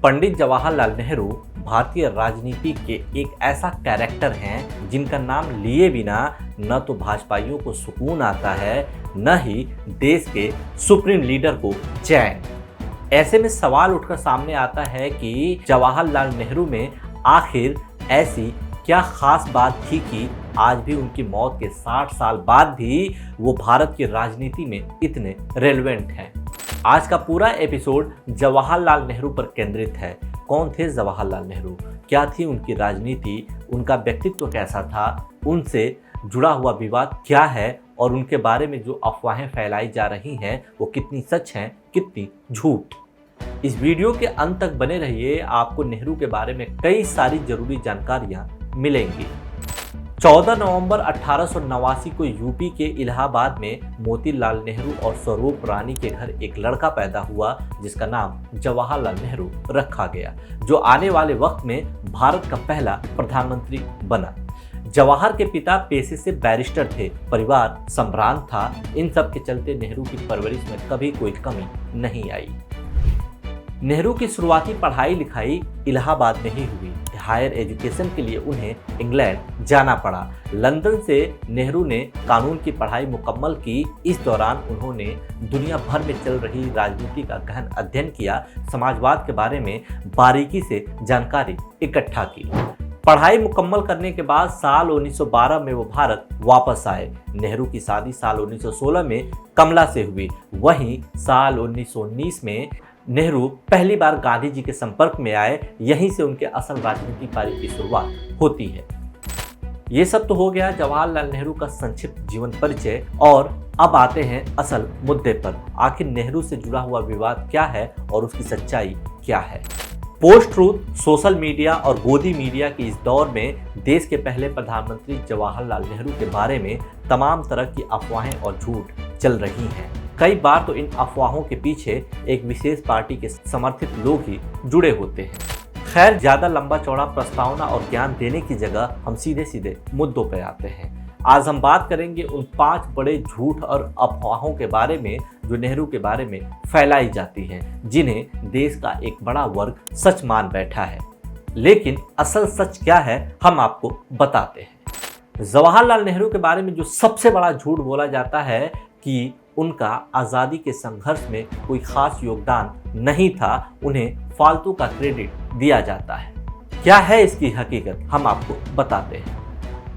पंडित जवाहरलाल नेहरू भारतीय राजनीति के एक ऐसा कैरेक्टर हैं जिनका नाम लिए बिना न तो भाजपाइयों को सुकून आता है, न ही देश के सुप्रीम लीडर को चैन। ऐसे में सवाल उठकर सामने आता है कि जवाहरलाल नेहरू में आखिर ऐसी क्या खास बात थी कि आज भी उनकी मौत के 60 साल बाद भी वो भारत की राजनीति में इतने रेलेवेंट हैं। आज का पूरा एपिसोड जवाहरलाल नेहरू पर केंद्रित है। कौन थे जवाहरलाल नेहरू, क्या थी उनकी राजनीति, उनका व्यक्तित्व कैसा था, उनसे जुड़ा हुआ विवाद क्या है और उनके बारे में जो अफवाहें फैलाई जा रही हैं वो कितनी सच हैं, कितनी झूठ। इस वीडियो के अंत तक बने रहिए, आपको नेहरू के बारे में कई सारी जरूरी जानकारियां मिलेंगी। 14 नवंबर 1889 को यूपी के इलाहाबाद में मोतीलाल नेहरू और स्वरूप रानी के घर एक लड़का पैदा हुआ जिसका नाम जवाहरलाल नेहरू रखा गया, जो आने वाले वक्त में भारत का पहला प्रधानमंत्री बना। जवाहर के पिता पेशे से बैरिस्टर थे, परिवार सम्भ्रांत था। इन सब के चलते नेहरू की परवरिश में कभी कोई कमी नहीं आई। नेहरू की शुरुआती पढ़ाई लिखाई इलाहाबाद में ही हुई। हायर एजुकेशन के लिए उन्हें इंग्लैंड जाना पड़ा। लंदन से नेहरू ने कानून की पढ़ाई मुकम्मल की। इस दौरान उन्होंने दुनिया भर में चल रही राजनीति का गहन अध्ययन किया, समाजवाद के बारे में बारीकी से जानकारी इकट्ठा की। पढ़ाई मुकम्मल करने के बाद साल 1912 में वो भारत वापस आए। नेहरू की शादी साल 1916 में कमला से हुई। वहीं साल 1919 में नेहरू पहली बार गांधी जी के संपर्क में आए। यहीं से उनके असल राजनीतिक कार्य की शुरुआत होती है। ये सब तो हो गया जवाहरलाल नेहरू का संक्षिप्त जीवन परिचय, और अब आते हैं असल मुद्दे पर। आखिर नेहरू से जुड़ा हुआ विवाद क्या है और उसकी सच्चाई क्या है। पोस्ट ट्रूथ, सोशल मीडिया और गोदी मीडिया के इस दौर में देश के पहले प्रधानमंत्री जवाहरलाल नेहरू के बारे में तमाम तरह की अफवाहें और झूठ चल रही हैं। कई बार तो इन अफवाहों के पीछे एक विशेष पार्टी के समर्थित लोग ही जुड़े होते हैं। खैर, ज्यादा लंबा चौड़ा प्रस्तावना और ज्ञान देने की जगह हम सीधे सीधे मुद्दों पर आते हैं। आज हम बात करेंगे उन 5 बड़े झूठ और अफवाहों के बारे में जो नेहरू के बारे में फैलाई जाती हैं, जिन्हें देश का एक बड़ा वर्ग सच मान बैठा है। लेकिन असल सच क्या है, हम आपको बताते हैं। जवाहरलाल नेहरू के बारे में जो सबसे बड़ा झूठ बोला जाता है कि उनका आज़ादी के संघर्ष में कोई खास योगदान नहीं था, उन्हें फालतू का क्रेडिट दिया जाता है। क्या है इसकी हकीकत, हम आपको बताते हैं।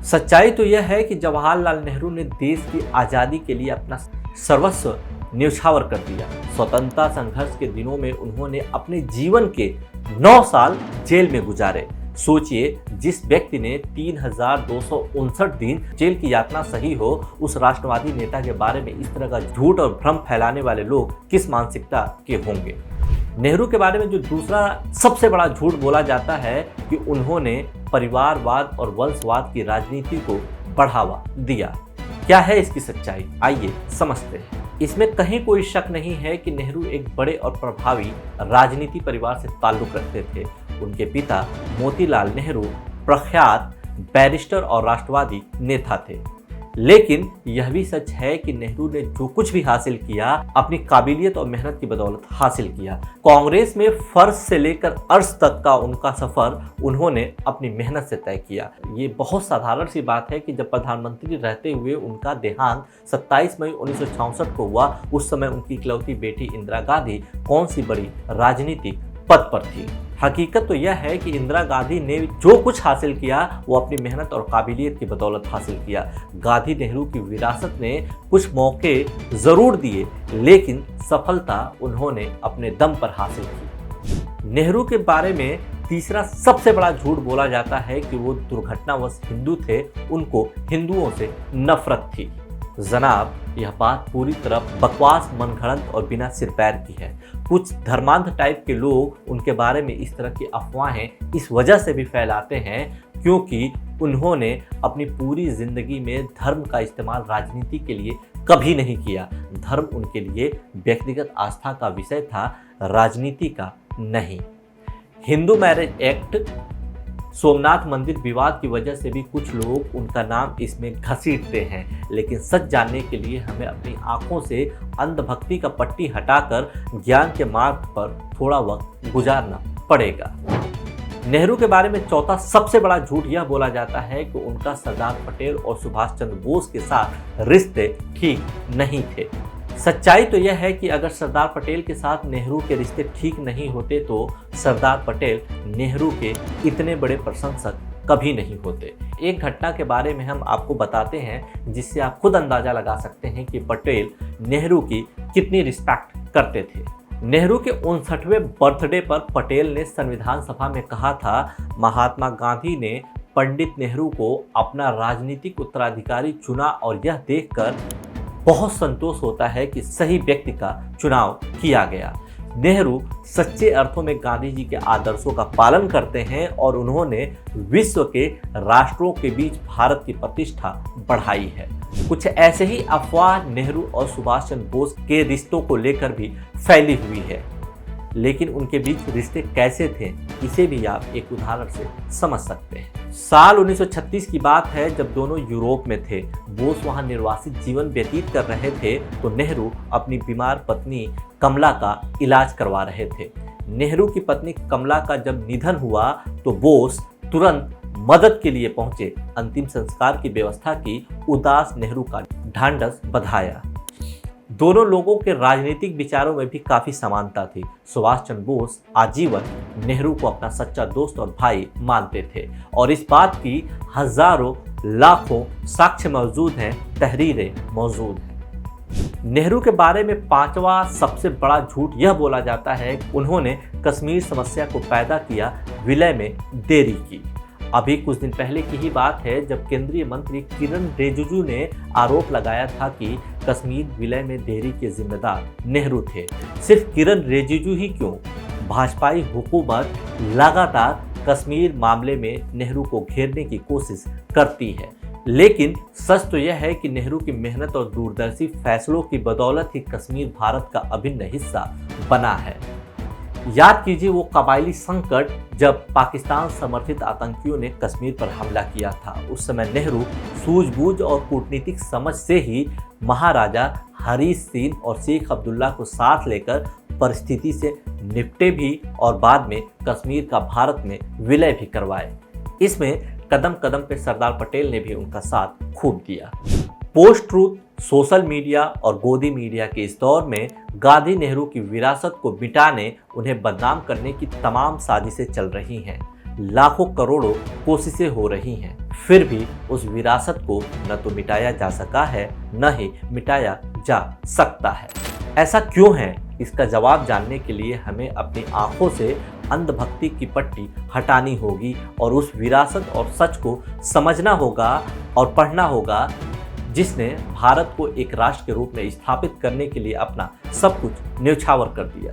सच्चाई तो यह है कि जवाहरलाल नेहरू ने देश की आज़ादी के लिए अपना सर्वस्व न्यौछावर कर दिया। स्वतंत्रता संघर्ष के दिनों में उन्होंने अपने जीवन के 9 साल जेल में गुजारे। सोचिए, जिस व्यक्ति ने 3259 दिन जेल की यातना सही हो, उस राष्ट्रवादी नेता के बारे में इस तरह का झूठ और भ्रम फैलाने वाले लोग किस मानसिकता के होंगे। नेहरू के बारे में जो दूसरा सबसे बड़ा झूठ बोला जाता है कि उन्होंने परिवारवाद और वंशवाद की राजनीति को बढ़ावा दिया। क्या है इसकी सच्चाई, आइए समझते हैं। इसमें कहीं कोई शक नहीं है कि नेहरू एक बड़े और प्रभावी राजनीति परिवार से ताल्लुक रखते थे। उनके पिता मोतीलाल नेहरू प्रख्यात बैरिस्टर और राष्ट्रवादी नेता थे। लेकिन यह भी सच है कि नेहरू ने जो कुछ भी हासिल किया अपनी काबिलियत और मेहनत की बदौलत हासिल किया। कांग्रेस में फर्श से लेकर अर्श तक का उनका सफर उन्होंने अपनी मेहनत से तय किया। ये बहुत साधारण सी बात है कि जब प्रधानमंत्री रहते हुए उनका देहांत 27 मई 1966 को हुआ, उस समय उनकी इकलौती बेटी इंदिरा गांधी कौन सी बड़ी राजनीतिक पद पर थी। हकीकत तो यह है कि इंदिरा गांधी ने जो कुछ हासिल किया वो अपनी मेहनत और काबिलियत की बदौलत हासिल किया। गांधी नेहरू की विरासत ने कुछ मौके जरूर दिए, लेकिन सफलता उन्होंने अपने दम पर हासिल की। नेहरू के बारे में तीसरा सबसे बड़ा झूठ बोला जाता है कि वो दुर्घटनावश हिंदू थे, उनको हिंदुओं से नफरत थी। जनाब, यह बात पूरी तरह बकवास, मनगढ़ंत और बिना सिर पैर की है। कुछ धर्मांध टाइप के लोग उनके बारे में इस तरह की अफवाहें इस वजह से भी फैलाते हैं क्योंकि उन्होंने अपनी पूरी जिंदगी में धर्म का इस्तेमाल राजनीति के लिए कभी नहीं किया। धर्म उनके लिए व्यक्तिगत आस्था का विषय था, राजनीति का नहीं। हिंदू मैरिज एक्ट, सोमनाथ मंदिर विवाद की वजह से भी कुछ लोग उनका नाम इसमें घसीटते हैं, लेकिन सच जानने के लिए हमें अपनी आंखों से अंधभक्ति का पट्टी हटाकर ज्ञान के मार्ग पर थोड़ा वक्त गुजारना पड़ेगा। नेहरू के बारे में चौथा सबसे बड़ा झूठ यह बोला जाता है कि उनका सरदार पटेल और सुभाष चंद्र बोस के साथ रिश्ते ठीक नहीं थे। सच्चाई तो यह है कि अगर सरदार पटेल के साथ नेहरू के रिश्ते ठीक नहीं होते तो सरदार पटेल नेहरू के इतने बड़े प्रशंसक कभी नहीं होते। एक घटना के बारे में हम आपको बताते हैं जिससे आप खुद अंदाजा लगा सकते हैं कि पटेल नेहरू की कितनी रिस्पेक्ट करते थे। नेहरू के 59वें बर्थडे पर पटेल ने संविधान सभा में कहा था, महात्मा गांधी ने पंडित नेहरू को अपना राजनीतिक उत्तराधिकारी चुना और यह देखकर बहुत संतोष होता है कि सही व्यक्ति का चुनाव किया गया। नेहरू सच्चे अर्थों में गांधी जी के आदर्शों का पालन करते हैं और उन्होंने विश्व के राष्ट्रों के बीच भारत की प्रतिष्ठा बढ़ाई है। कुछ ऐसे ही अफवाह नेहरू और सुभाष चंद्र बोस के रिश्तों को लेकर भी फैली हुई है, लेकिन उनके बीच रिश्ते कैसे थे इसे भी आप एक उदाहरण से समझ सकते हैं। साल 1936 की बात है जब दोनों यूरोप में थे। बोस वहां निर्वासित जीवन व्यतीत कर रहे थे तो नेहरू अपनी बीमार पत्नी कमला का इलाज करवा रहे थे। नेहरू की पत्नी कमला का जब निधन हुआ तो बोस तुरंत मदद के लिए पहुंचे। अंतिम संस्कार की व्यवस्था की, उदास नेहरू का ढांढस बंधाया। दोनों लोगों के राजनीतिक विचारों में भी काफी समानता थी। सुभाष चंद्र बोस आजीवन नेहरू को अपना सच्चा दोस्त और भाई मानते थे और इस बात की हजारों लाखों साक्ष्य मौजूद हैं, तहरीरें मौजूद हैं। नेहरू के बारे में पांचवा सबसे बड़ा झूठ यह बोला जाता है कि उन्होंने कश्मीर समस्या को पैदा किया, विलय में देरी की। अभी कुछ दिन पहले की ही बात है जब केंद्रीय मंत्री किरण रिजिजू ने आरोप लगाया था कि कश्मीर विलय में देरी के जिम्मेदार नेहरू थे। सिर्फ किरण रिजिजू ही क्यों, भाजपाई हुकूमत लगातार कश्मीर मामले में नेहरू को घेरने की कोशिश करती है, लेकिन सच तो यह है कि नेहरू की मेहनत और दूरदर्शी फैसलों की बदौलत ही कश्मीर भारत का अभिन्न हिस्सा बना है। याद कीजिए वो कबायली संकट जब पाकिस्तान समर्थित आतंकियों ने कश्मीर पर हमला किया था। उस समय नेहरू सूझबूझ और कूटनीतिक समझ से ही महाराजा हरीश सिंह और शेख अब्दुल्ला को साथ लेकर परिस्थिति से निपटे भी और बाद में कश्मीर का भारत में विलय भी करवाए। इसमें कदम कदम पे सरदार पटेल ने भी उनका साथ खूब दिया। पोस्ट ट्रूथ, सोशल मीडिया और गोदी मीडिया के इस दौर में गांधी नेहरू की विरासत को मिटाने, उन्हें बदनाम करने की तमाम साजिशें चल रही हैं। लाखों करोड़ों कोशिशें हो रही हैं, फिर भी उस विरासत को न तो मिटाया जा सका है न ही मिटाया जा सकता है। ऐसा क्यों है, इसका जवाब जानने के लिए हमें अपनी आंखों से अंधभक्ति की पट्टी हटानी होगी और उस विरासत और सच को समझना होगा और पढ़ना होगा जिसने भारत को एक राष्ट्र के रूप में स्थापित करने के लिए अपना सब कुछ न्यौछावर कर दिया।